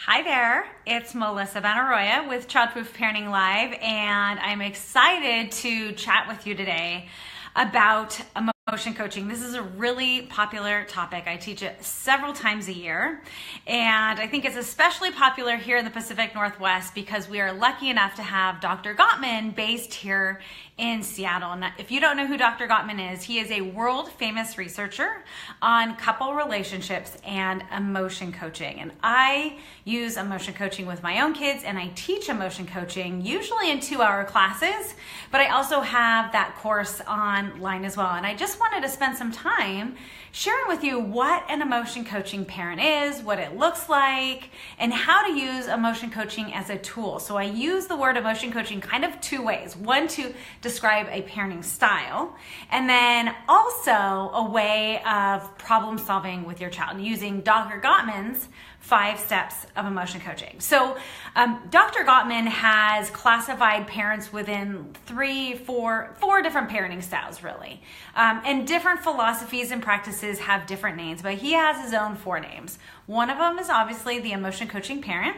Hi there, it's Melissa Benaroya with Childproof Parenting Live, and I'm excited to chat with you today about emotion coaching. This is a really popular topic. I teach it several times a year, and I think it's especially popular here in the Pacific Northwest because we are lucky enough to have Dr. Gottman based here in Seattle. And if you don't know who Dr. Gottman is, he is a world famous researcher on couple relationships and emotion coaching. And I use emotion coaching with my own kids, and I teach emotion coaching usually in 2-hour classes, but I also have that course online as well. And I just wanted to spend some time sharing with you what an emotion coaching parent is, what it looks like, and how to use emotion coaching as a tool. So I use the word emotion coaching kind of two ways. One, to describe a parenting style, and then also a way of problem solving with your child using Dr. Gottman's 5 steps of emotion coaching. So Dr. Gottman has classified parents within 4 different parenting styles, really. And different philosophies and practices have different names, but he has his own 4 names. One of them is obviously the emotion coaching parent.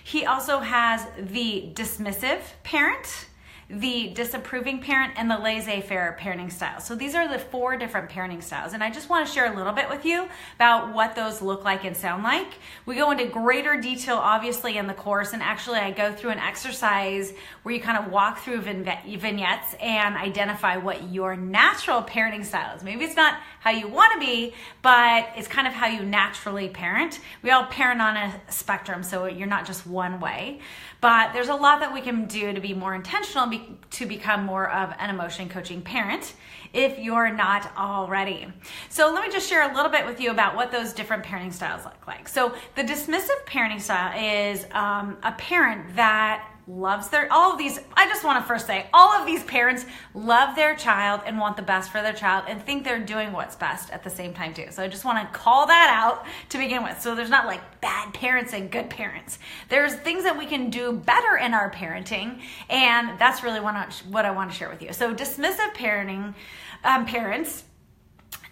He also has the dismissive parent, the disapproving parent, and the laissez-faire parenting style. So these are the 4 different parenting styles. And I just want to share a little bit with you about what those look like and sound like. We go into greater detail, obviously, in the course. And actually, I go through an exercise where you kind of walk through vignettes and identify what your natural parenting style is. Maybe it's not how you want to be, but it's kind of how you naturally parent. We all parent on a spectrum, so you're not just one way. But there's a lot that we can do to be more intentional, to become more of an emotion coaching parent if you're not already. So let me just share a little bit with you about what those different parenting styles look like. So the dismissive parenting style is a parent that loves all of these parents love their child and want the best for their child and think they're doing what's best at the same time too. So I just want to call that out to begin with. So there's not like bad parents and good parents. There's things that we can do better in our parenting, and that's really what I want to share with you. So dismissive parenting parents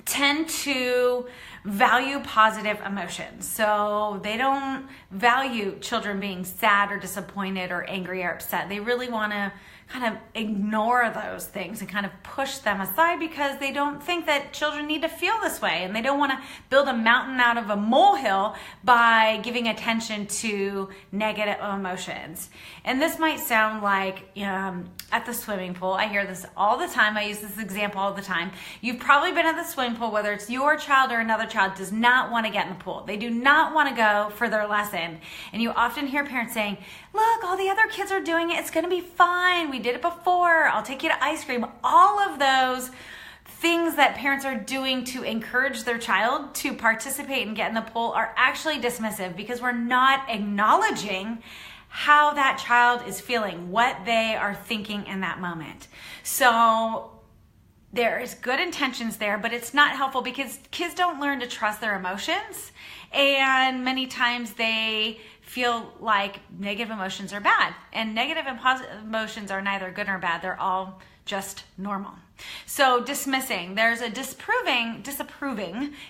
tend to value positive emotions. So they don't value children being sad or disappointed or angry or upset. They really want to kind of ignore those things and kind of push them aside because they don't think that children need to feel this way, and they don't want to build a mountain out of a molehill by giving attention to negative emotions. And this might sound like at the swimming pool. I hear this all the time. I use this example all the time. You've probably been at the swimming pool, whether it's your child or another child does not want to get in the pool. They do not want to go for their lesson. And you often hear parents saying, look, all the other kids are doing it. It's going to be fine. We did it before. I'll take you to ice cream. All of those things that parents are doing to encourage their child to participate and get in the pool are actually dismissive because we're not acknowledging how that child is feeling, what they are thinking in that moment. So there is good intentions there, but it's not helpful because kids don't learn to trust their emotions, and many times they feel like negative emotions are bad, and negative and positive emotions are neither good nor bad. They're all just normal. So dismissing, there's a disapproving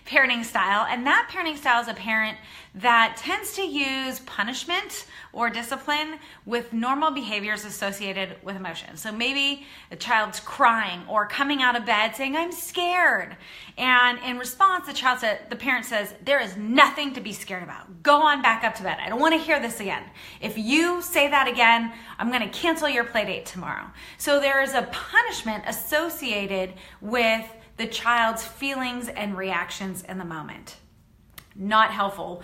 parenting style, and that parenting style is a parent that tends to use punishment or discipline with normal behaviors associated with emotion. So maybe a child's crying or coming out of bed saying, I'm scared. And in response, the parent says, there is nothing to be scared about. Go on back up to bed. I don't want to hear this again. If you say that again, I'm going to cancel your play date tomorrow. So there is a punishment associated with the child's feelings and reactions in the moment. Not helpful.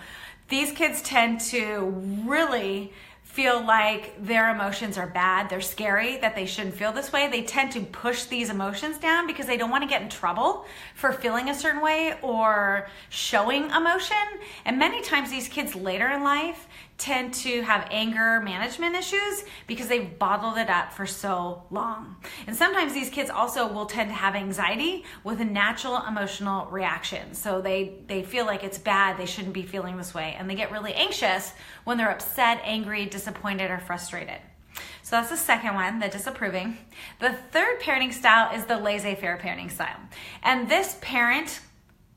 These kids tend to really feel like their emotions are bad, they're scary, that they shouldn't feel this way. They tend to push these emotions down because they don't want to get in trouble for feeling a certain way or showing emotion. And many times these kids later in life tend to have anger management issues because they've bottled it up for so long. And sometimes these kids also will tend to have anxiety with a natural emotional reaction. So they feel like it's bad, they shouldn't be feeling this way, and they get really anxious when they're upset, angry, disappointed, or frustrated. So that's the second one, the disapproving. The third parenting style is the laissez-faire parenting style. And this parent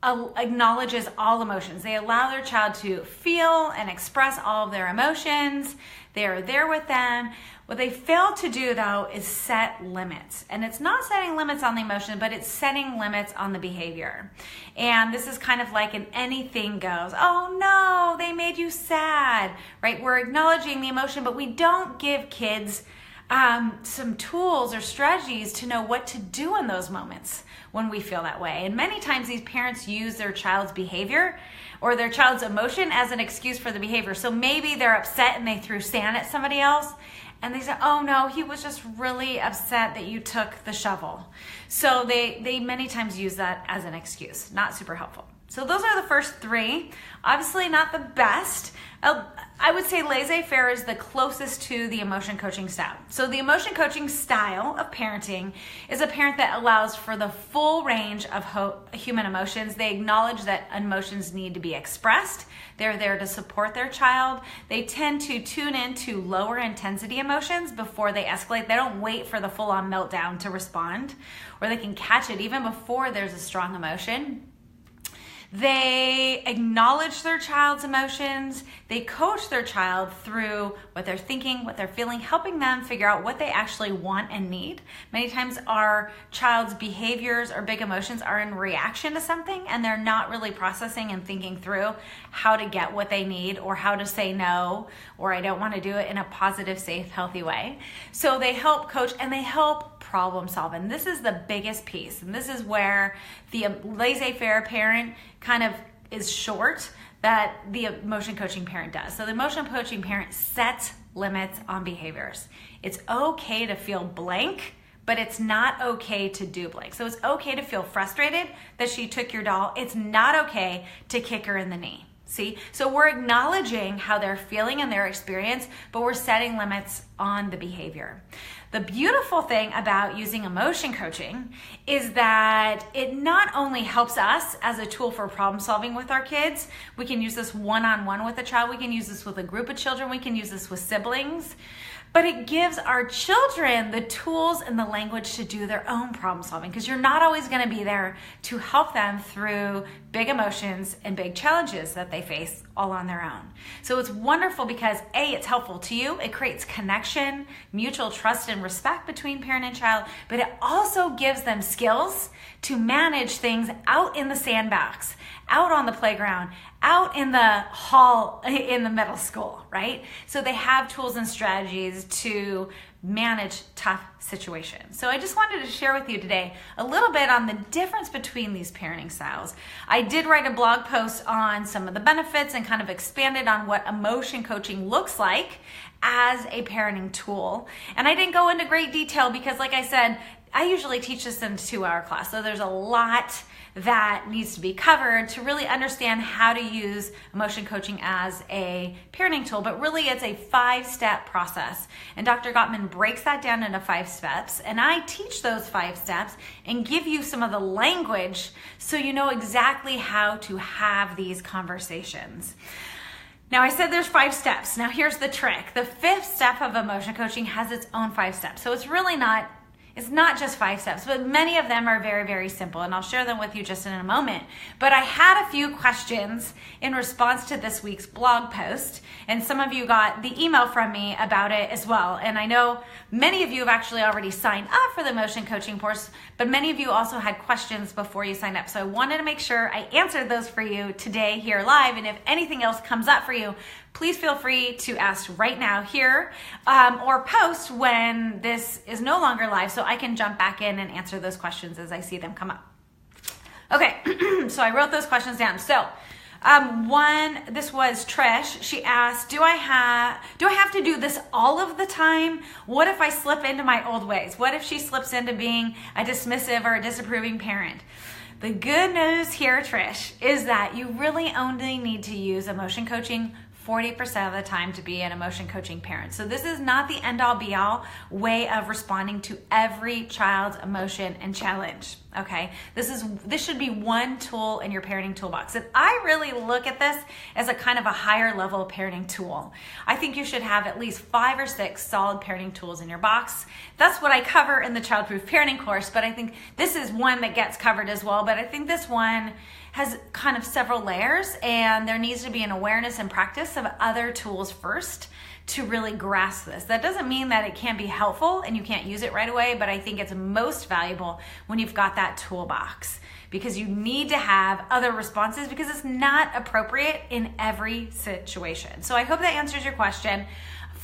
acknowledges all emotions. They allow their child to feel and express all of their emotions. They are there with them. What they fail to do, though, is set limits. And it's not setting limits on the emotion, but it's setting limits on the behavior. And this is kind of like an anything goes. Oh no, they made you sad, right? We're acknowledging the emotion, but we don't give kids some tools or strategies to know what to do in those moments when we feel that way. And many times these parents use their child's behavior or their child's emotion as an excuse for the behavior. So maybe they're upset and they threw sand at somebody else, and they said, oh no, he was just really upset that you took the shovel. So they many times use that as an excuse. Not super helpful. So those are the first three. Obviously not the best. I would say laissez-faire is the closest to the emotion coaching style. So the emotion coaching style of parenting is a parent that allows for the full range of human emotions. They acknowledge that emotions need to be expressed. They're there to support their child. They tend to tune into lower intensity emotions before they escalate. They don't wait for the full-on meltdown to respond, or they can catch it even before there's a strong emotion. They acknowledge their child's emotions. They coach their child through what they're thinking, what they're feeling, helping them figure out what they actually want and need. Many times our child's behaviors or big emotions are in reaction to something, and they're not really processing and thinking through how to get what they need or how to say no, or I don't want to do it in a positive, safe, healthy way. So they help coach and they help problem solve. And this is the biggest piece. And this is where the laissez-faire parent kind of is short that the emotion coaching parent does. So the emotion coaching parent sets limits on behaviors. It's okay to feel blank, but it's not okay to do blank. So it's okay to feel frustrated that she took your doll. It's not okay to kick her in the knee. See? So we're acknowledging how they're feeling and their experience, but we're setting limits on the behavior. The beautiful thing about using emotion coaching is that it not only helps us as a tool for problem solving with our kids. We can use this one-on-one with a child. We can use this with a group of children. We can use this with siblings. But it gives our children the tools and the language to do their own problem solving, because you're not always going to be there to help them through big emotions and big challenges that they face all on their own. So it's wonderful because A, it's helpful to you. It creates connection, mutual trust and respect between parent and child, but it also gives them skills to manage things out in the sandbox, out on the playground, out in the hall in the middle school, right? So they have tools and strategies to manage tough situations. So I just wanted to share with you today a little bit on the difference between these parenting styles. I did write a blog post on some of the benefits and kind of expanded on what emotion coaching looks like as a parenting tool. And I didn't go into great detail because, like I said, I usually teach this in a 2-hour class. So there's a lot that needs to be covered to really understand how to use emotion coaching as a parenting tool. But really, it's a 5-step process. And Dr. Gottman breaks that down into 5 steps. And I teach those 5 steps and give you some of the language so you know exactly how to have these conversations. Now, I said there's 5 steps. Now, here's the trick. The 5th step of emotion coaching has its own 5 steps. So it's really not It's not just 5 steps, but many of them are very, very simple, and I'll share them with you just in a moment. But I had a few questions in response to this week's blog post, and some of you got the email from me about it as well. And I know many of you have actually already signed up for the emotion coaching course, but many of you also had questions before you signed up. So I wanted to make sure I answered those for you today here live, and if anything else comes up for you, please feel free to ask right now here or post when this is no longer live so I can jump back in and answer those questions as I see them come up. Okay, so I wrote those questions down. So this was Trish. She asked, do I have to do this all of the time? What if I slip into my old ways? What if she slips into being a dismissive or a disapproving parent? The good news here, Trish, is that you really only need to use emotion coaching 40% of the time to be an emotion coaching parent. So this is not the end all be all way of responding to every child's emotion and challenge. Okay, this should be one tool in your parenting toolbox. And I really look at this as a kind of a higher level parenting tool. I think you should have at least 5 or 6 solid parenting tools in your box. That's what I cover in the Childproof parenting course, but I think this is one that gets covered as well. But I think this one has kind of several layers, and there needs to be an awareness and practice of other tools first to really grasp this. That doesn't mean that it can't be helpful and you can't use it right away, but I think it's most valuable when you've got that toolbox, because you need to have other responses, because it's not appropriate in every situation. So I hope that answers your question.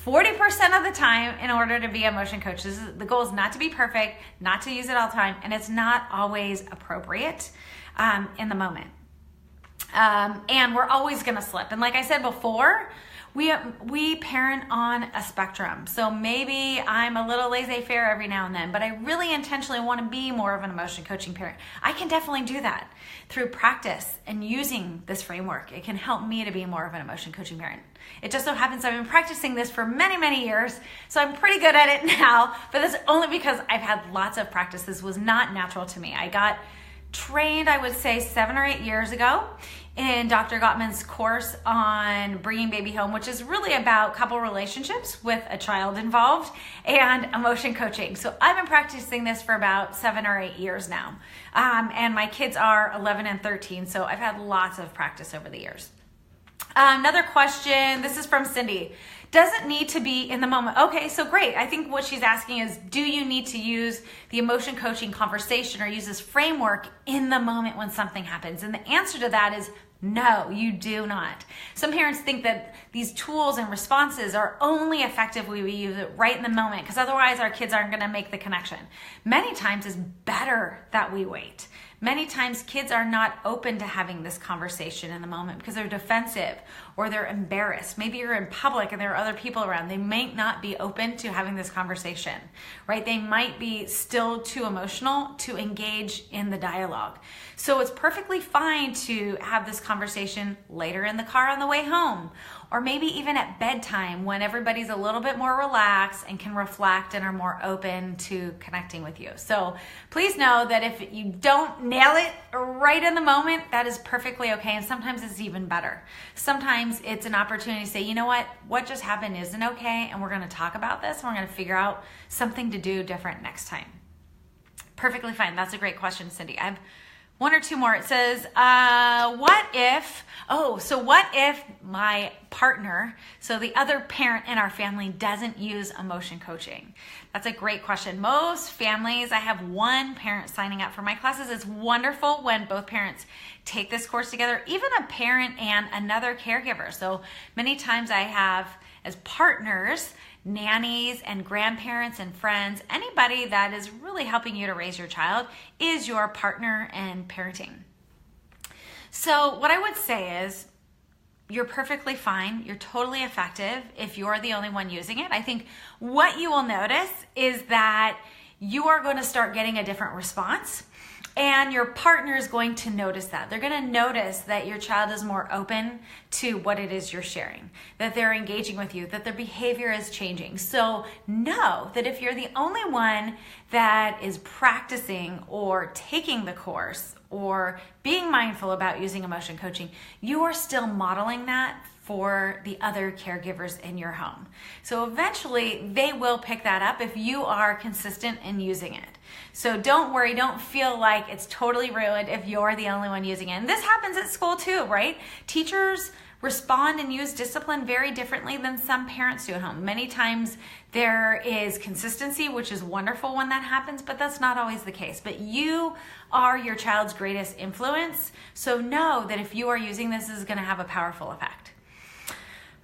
40% of the time, in order to be a motion coach, the goal is not to be perfect, not to use it all the time, and it's not always appropriate in the moment. And we're always gonna slip. And like I said before, we parent on a spectrum. So maybe I'm a little laissez-faire every now and then, but I really intentionally want to be more of an emotion coaching parent. I can definitely do that through practice and using this framework. It can help me to be more of an emotion coaching parent. It just so happens I've been practicing this for many, many years, so I'm pretty good at it now, but that's only because I've had lots of practice. This was not natural to me. I got trained, I would say 7 or 8 years ago, in Dr. Gottman's course on bringing baby home, which is really about couple relationships with a child involved and emotion coaching. So I've been practicing this for about 7 or 8 years now. And my kids are 11 and 13, so I've had lots of practice over the years. Another question, this is from Cindy. Doesn't need to be in the moment. Okay, so great. I think what she's asking is, do you need to use the emotion coaching conversation or use this framework in the moment when something happens? And the answer to that is no, you do not. Some parents think that these tools and responses are only effective when we use it right in the moment, because otherwise our kids aren't going to make the connection. Many times it's better that we wait. Many times kids are not open to having this conversation in the moment because they're defensive or they're embarrassed. Maybe you're in public and there are other people around. They might not be open to having this conversation, right? They might be still too emotional to engage in the dialogue. So it's perfectly fine to have this conversation later in the car on the way home, or maybe even at bedtime when everybody's a little bit more relaxed and can reflect and are more open to connecting with you. So please know that if you don't nail it right in the moment, that is perfectly okay. And sometimes it's even better. Sometimes it's an opportunity to say, you know what just happened isn't okay, and we're going to talk about this and we're going to figure out something to do different next time. Perfectly fine. That's a great question, Cindy. I have 1 or 2 more. It says, what if my partner, so the other parent in our family, doesn't use emotion coaching? That's a great question. Most families, I have one parent signing up for my classes. It's wonderful when both parents take this course together, even a parent and another caregiver. So many times I have as partners nannies and grandparents and friends. Anybody that is really helping you to raise your child is your partner in parenting. So what I would say is, you're perfectly fine. You're totally effective if you're the only one using it. I think what you will notice is that you are going to start getting a different response, and your partner is going to notice that. They're going to notice that your child is more open to what it is you're sharing, that they're engaging with you, that their behavior is changing. So know that if you're the only one that is practicing or taking the course or being mindful about using emotion coaching, you are still modeling that for the other caregivers in your home. So eventually they will pick that up if you are consistent in using it. So don't worry, don't feel like it's totally ruined if you're the only one using it. And this happens at school too, right? Teachers respond and use discipline very differently than some parents do at home. Many times there is consistency, which is wonderful when that happens, but that's not always the case. But you are your child's greatest influence. So know that if you are using this, this is going to have a powerful effect.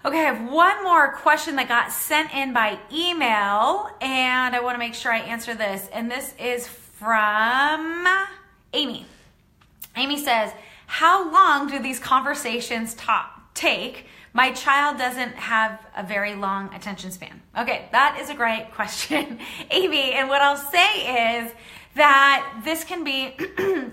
Okay, I have one more question that got sent in by email, and I want to make sure I answer this. And this is from Amy. Amy says, how long do these conversations take? My child doesn't have a very long attention span. Okay, that is a great question, Amy. And what I'll say is that this can be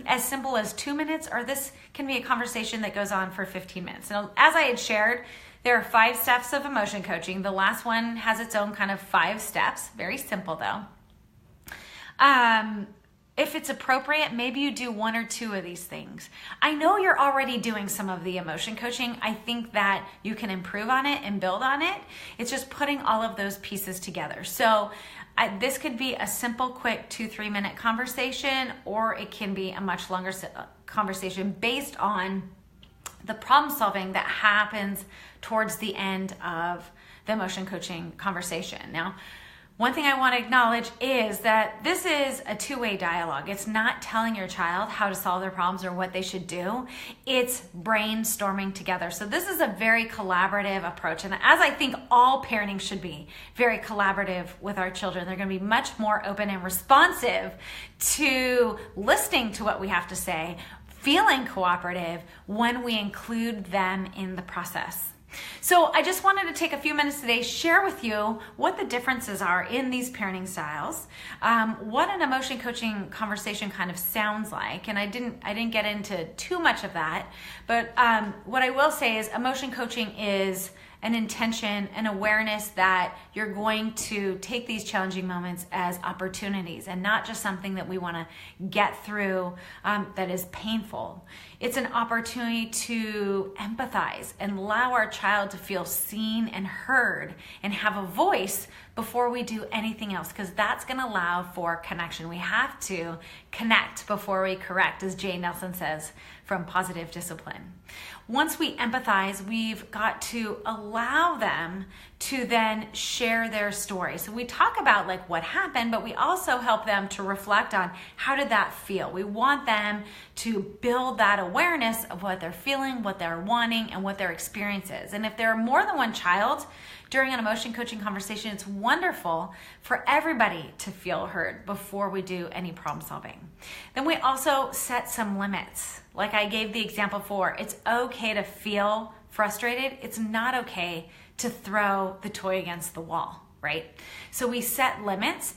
as simple as 2 minutes, or this can be a conversation that goes on for 15 minutes. Now, as I had shared, there are 5 steps of emotion coaching. The last one has its own kind of 5 steps. Very simple though. If it's appropriate, maybe you do 1 or 2 of these things. I know you're already doing some of the emotion coaching. I think that you can improve on it and build on it. It's just putting all of those pieces together. So This could be a simple, quick 2-3 minute conversation, or it can be a much longer conversation based on the problem solving that happens towards the end of the emotion coaching conversation. Now, one thing I want to acknowledge is that this is a two-way dialogue. It's not telling your child how to solve their problems or what they should do. It's brainstorming together. So this is a very collaborative approach. And as I think all parenting should be, very collaborative with our children. They're going to be much more open and responsive to listening to what we have to say, feeling cooperative when we include them in the process. So I just wanted to take a few minutes today, share with you what the differences are in these parenting styles, what an emotion coaching conversation kind of sounds like. And I didn't get into too much of that, but what I will say is emotion coaching is an intention, an awareness that you're going to take these challenging moments as opportunities and not just something that we want to get through that is painful. It's an opportunity to empathize and allow our child to feel seen and heard and have a voice before we do anything else, because that's going to allow for connection. We have to connect before we correct, as Jay Nelson says from Positive Discipline. Once we empathize, we've got to allow them to then share their story. So we talk about like what happened, but we also help them to reflect on how did that feel. We want them to build that awareness of what they're feeling, what they're wanting, and what their experience is. And if there are more than one child during an emotion coaching conversation, it's wonderful for everybody to feel heard before we do any problem solving. Then we also set some limits. Like I gave the example for, it's okay to feel frustrated. It's not okay to throw the toy against the wall, right? So we set limits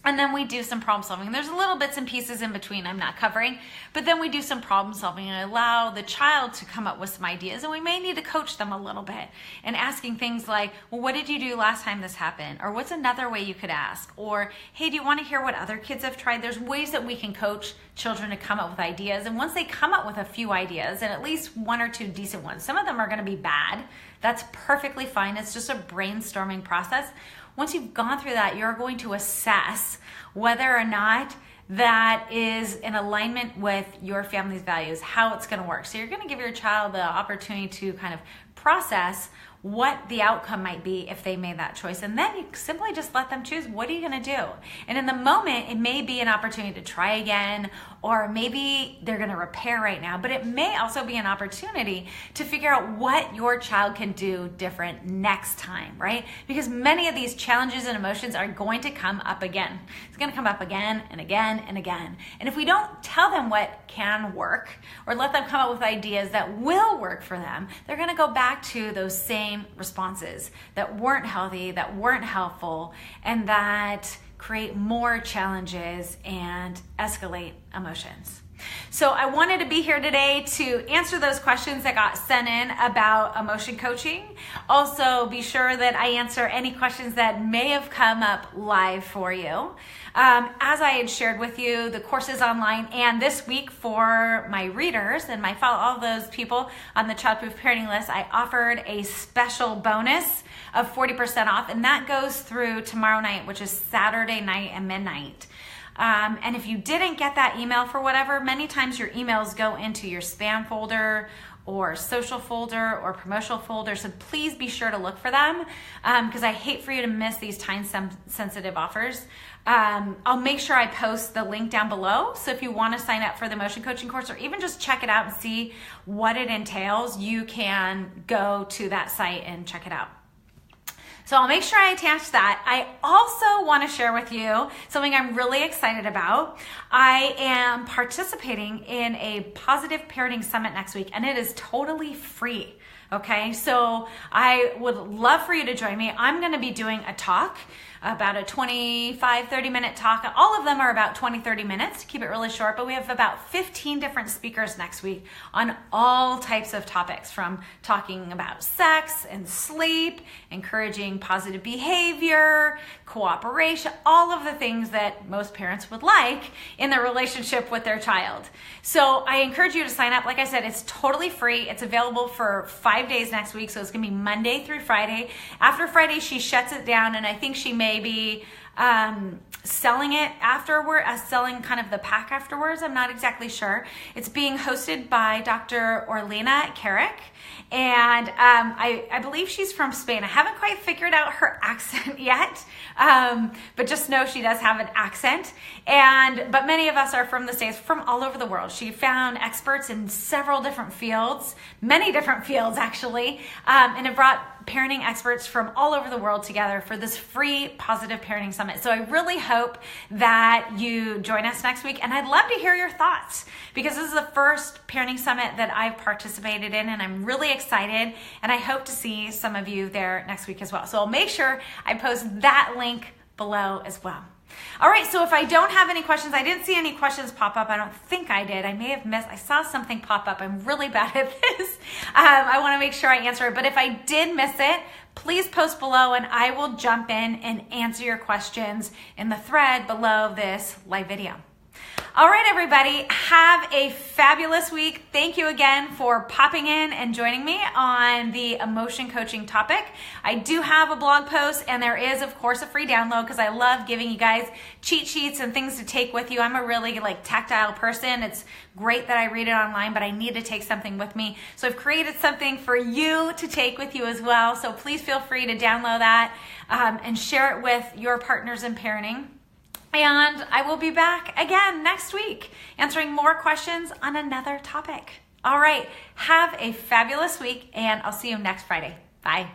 and then we do some problem solving. There's little bits and pieces in between I'm not covering, but then we do some problem solving and allow the child to come up with some ideas. And we may need to coach them a little bit and asking things like, well, what did you do last time this happened? Or what's another way you could ask? Or, hey, do you want to hear what other kids have tried? There's ways that we can coach children to come up with ideas. And once they come up with a few ideas, and at least one or two decent ones, some of them are going to be bad. That's perfectly fine. It's just a brainstorming process. Once you've gone through that, you're going to assess whether or not that is in alignment with your family's values, how it's going to work. So you're going to give your child the opportunity to kind of process what the outcome might be if they made that choice. And then you simply just let them choose, what are you going to do? And in the moment, it may be an opportunity to try again, or maybe they're going to repair right now, but it may also be an opportunity to figure out what your child can do different next time, right? Because many of these challenges and emotions are going to come up again. It's going to come up again and again and again. And if we don't tell them what can work or let them come up with ideas that will work for them, they're going to go back to those same responses that weren't healthy, that weren't helpful, and that create more challenges and escalate emotions. So I wanted to be here today to answer those questions that got sent in about emotion coaching. Also, be sure that I answer any questions that may have come up live for you. As I had shared with you, the course is online, and this week for my readers and all those people on the Childproof parenting list, I offered a special bonus of 40% off, and that goes through tomorrow night, which is Saturday night at midnight. And if you didn't get that email for whatever, many times your emails go into your spam folder or social folder or promotional folder. So please be sure to look for them because I hate for you to miss these time-sensitive offers. I'll make sure I post the link down below. So if you want to sign up for the emotion coaching course or even just check it out and see what it entails, you can go to that site and check it out. So I'll make sure I attach that. I also want to share with you something I'm really excited about. I am participating in a Positive Parenting Summit next week, and it is totally free. Okay, so I would love for you to join me. I'm going to be doing a talk, about a 25-30 minute talk. All of them are about 20-30 minutes to keep it really short, but we have about 15 different speakers next week on all types of topics, from talking about sex and sleep, encouraging positive behavior, cooperation, all of the things that most parents would like in their relationship with their child. So I encourage you to sign up. Like I said, it's totally free. It's available for 5 days next week, so it's going to be Monday through Friday. After Friday, she shuts it down, and I think she may be selling it afterward, selling kind of the pack afterwards. I'm not exactly sure. It's being hosted by Dr. Orlena Carrick. And I believe she's from Spain. I haven't quite figured out her accent yet, but just know she does have an accent. But many of us are from the States, from all over the world. She found experts in several different fields, many different fields actually, and it brought parenting experts from all over the world together for this free Positive Parenting Summit. So I really hope that you join us next week, and I'd love to hear your thoughts because this is the first parenting summit that I've participated in, and I'm really excited, and I hope to see some of you there next week as well. So I'll make sure I post that link below as well. All right, so if I don't have any questions, I didn't see any questions pop up. I don't think I did. I may have missed. I saw something pop up. I'm really bad at this. I want to make sure I answer it. But if I did miss it, please post below and I will jump in and answer your questions in the thread below this live video. All right, everybody, have a fabulous week. Thank you again for popping in and joining me on the emotion coaching topic. I do have a blog post, and there is, of course, a free download because I love giving you guys cheat sheets and things to take with you. I'm a really tactile person. It's great that I read it online, but I need to take something with me. So I've created something for you to take with you as well. So please feel free to download that and share it with your partners in parenting. And I will be back again next week answering more questions on another topic. All right, have a fabulous week, and I'll see you next Friday. Bye.